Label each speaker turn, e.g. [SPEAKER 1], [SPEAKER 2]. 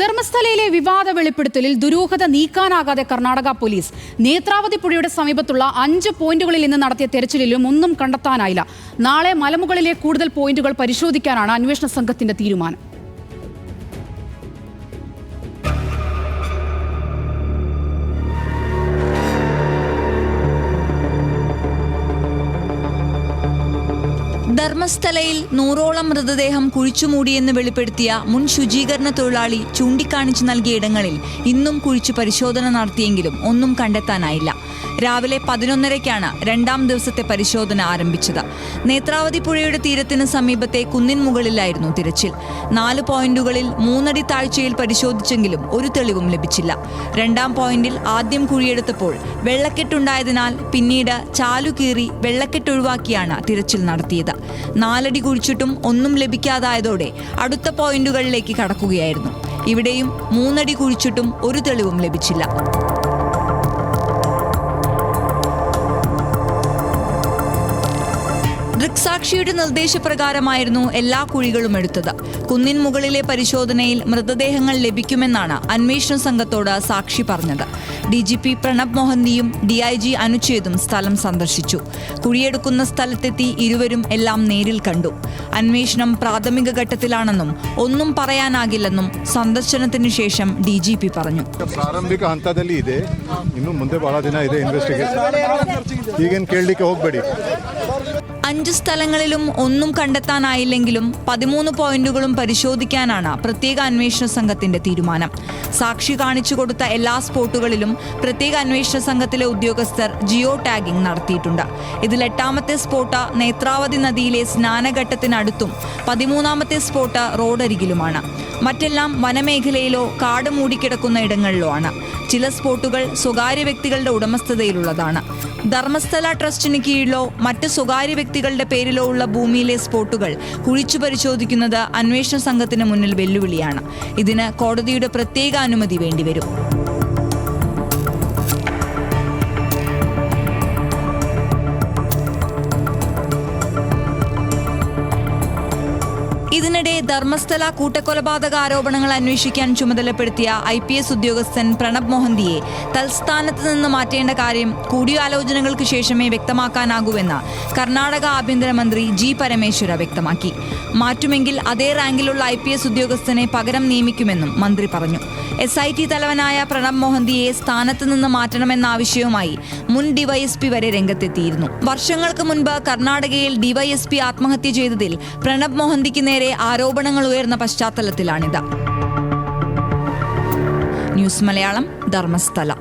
[SPEAKER 1] ധർമ്മസ്ഥലയിലെ വിവാദ വെളിപ്പെടുത്തലിൽ ദുരൂഹത നീക്കാനാകാതെ കർണാടക പോലീസ് നേത്രാവതി പുഴയുടെ സമീപത്തുള്ള 5 പോയിന്റുകളിൽ നിന്ന് നടത്തിയ തെരച്ചിലിലും ഒന്നും കണ്ടെത്താനായില്ല. നാളെ മലമുകളിലെ കൂടുതൽ പോയിന്റുകൾ പരിശോധിക്കാനാണ് അന്വേഷണ സംഘത്തിന്റെ തീരുമാനം.
[SPEAKER 2] ധർമ്മസ്ഥലയിൽ 100ഓളം മൃതദേഹം കുഴിച്ചുമൂടിയെന്ന് വെളിപ്പെടുത്തിയ മുൻ ശുചീകരണ തൊഴിലാളി ചൂണ്ടിക്കാണിച്ചു നൽകിയ ഇടങ്ങളിൽ ഇന്നും കുഴിച്ചു പരിശോധന നടത്തിയെങ്കിലും ഒന്നും കണ്ടെത്താനായില്ല. രാവിലെ 11:30-ക്കാണ് രണ്ടാം ദിവസത്തെ പരിശോധന ആരംഭിച്ചത്. നേത്രാവതി പുഴയുടെ തീരത്തിന് സമീപത്തെ കുന്നിൻ മുകളിലായിരുന്നു തിരച്ചിൽ. 4 പോയിന്റുകളിൽ 3 അടി താഴ്ചയിൽ പരിശോധിച്ചെങ്കിലും ഒരു തെളിവും ലഭിച്ചില്ല. രണ്ടാം പോയിന്റിൽ ആദ്യം കുഴിയെടുത്തപ്പോൾ വെള്ളക്കെട്ടുണ്ടായതിനാൽ പിന്നീട് ചാലുകീറി വെള്ളക്കെട്ടൊഴിവാക്കിയാണ് തിരച്ചിൽ നടത്തിയത്. 4 അടി കുഴിച്ചിട്ടും ഒന്നും ലഭിക്കാതായതോടെ അടുത്ത പോയിന്റുകളിലേക്ക് കടക്കുകയായിരുന്നു. ഇവിടെയും 3 അടി കുഴിച്ചിട്ടും ഒരു തെളിവും ലഭിച്ചില്ല. ദൃക്സാക്ഷിയുടെ നിർദ്ദേശപ്രകാരമായിരുന്നു എല്ലാ കുഴികളും എടുത്തത്. കുന്നിൻ മുകളിലെ പരിശോധനയിൽ മൃതദേഹങ്ങൾ ലഭിക്കുമെന്നാണ് അന്വേഷണ സംഘത്തോട് സാക്ഷി പറഞ്ഞത്. DGP പ്രണബ് മൊഹന്തിയും DIG അനുച്ഛേദും സ്ഥലം സന്ദർശിച്ചു. കുഴിയെടുക്കുന്ന സ്ഥലത്തെത്തി ഇരുവരും എല്ലാം നേരിൽ കണ്ടു. അന്വേഷണം പ്രാഥമിക ഘട്ടത്തിലാണെന്നും ഒന്നും പറയാനാകില്ലെന്നും സന്ദർശനത്തിന് ശേഷം DGP പറഞ്ഞു.
[SPEAKER 3] പ്രാരംഭിക ഹಂತದಲ್ಲಿ ಇದೆ, ಇನ್ನು ಮುಂದೆ ಬಹಳ ದಿನ ಇದೆ ಇನ್ವೆಸ್ಟಿಗೇಷನ್. ಈಗೇನು ಕೇಳಲಿಕ್ಕೆ ಹೋಗಬೇಡಿ.
[SPEAKER 2] 5 സ്ഥലങ്ങളിലും ഒന്നും കണ്ടെത്താനായില്ലെങ്കിലും 13 പോയിന്റുകളും പരിശോധിക്കാനാണ് പ്രത്യേക അന്വേഷണ സംഘത്തിന്റെ തീരുമാനം. സാക്ഷി കാണിച്ചു കൊടുത്ത എല്ലാ സ്പോട്ടുകളിലും പ്രത്യേക അന്വേഷണ സംഘത്തിലെ ഉദ്യോഗസ്ഥർ ജിയോ ടാഗിംഗ് നടത്തിയിട്ടുണ്ട്. ഇതിൽ 8ാമത്തെ സ്പോട്ട് നേത്രാവതി നദിയിലെ സ്നാനഘട്ടത്തിനടുത്തും 13ാമത്തെ സ്പോട്ട് റോഡരികിലുമാണ്. മറ്റെല്ലാം വനമേഖലയിലോ കാട് മൂടിക്കിടക്കുന്ന ഇടങ്ങളിലോ ആണ്. ചില സ്പോട്ടുകൾ സ്വകാര്യ വ്യക്തികളുടെ ഉടമസ്ഥതയിലുള്ളതാണ്. ധർമ്മസ്ഥല ട്രസ്റ്റിന് കീഴിലോ മറ്റ് സ്വകാര്യ വ്യക്തികളുടെ പേരിലോ ഉള്ള ഭൂമിയിലെ സ്പോട്ടുകൾ കുഴിച്ചു പരിശോധിക്കുന്നത് അന്വേഷണ സംഘത്തിന് മുന്നിൽ വെല്ലുവിളിയാണ്. ഇതിന് കോടതിയുടെ പ്രത്യേക അനുമതി വേണ്ടിവരും. ഇതിനിടെ ധർമ്മസ്ഥല കൂട്ടക്കൊലപാതക ആരോപണങ്ങൾ അന്വേഷിക്കാൻ ചുമതലപ്പെടുത്തിയ IPS ഉദ്യോഗസ്ഥൻ പ്രണബ് മൊഹന്തിയെ തൽസ്ഥാനത്ത് നിന്ന് മാറ്റേണ്ട കാര്യം കൂടിയാലോചനകൾക്ക് ശേഷമേ വ്യക്തമാക്കാനാകൂവെന്ന് കർണാടക ആഭ്യന്തരമന്ത്രി G. പരമേശ്വര വ്യക്തമാക്കി. മാറ്റുമെങ്കിൽ അതേ റാങ്കിലുള്ള IPS ഉദ്യോഗസ്ഥനെ പകരം നിയമിക്കുമെന്നും മന്ത്രി പറഞ്ഞു. SIT തലവനായ പ്രണബ് മൊഹന്തിയെ സ്ഥാനത്ത് നിന്ന് മാറ്റണമെന്ന ആവശ്യവുമായി മുൻ DYSP വരെ രംഗത്തെത്തിയിരുന്നു. വർഷങ്ങൾക്ക് മുൻപ് കർണാടകയിൽ DYSP ആത്മഹത്യ ചെയ്തതിൽ പ്രണബ് മൊഹന്തിക്ക് നേരെ ആരോപണങ്ങൾ ഉയർന്ന പശ്ചാത്തലത്തിലാണിത്. ന്യൂസ് മലയാളം, ധർമ്മസ്ഥല.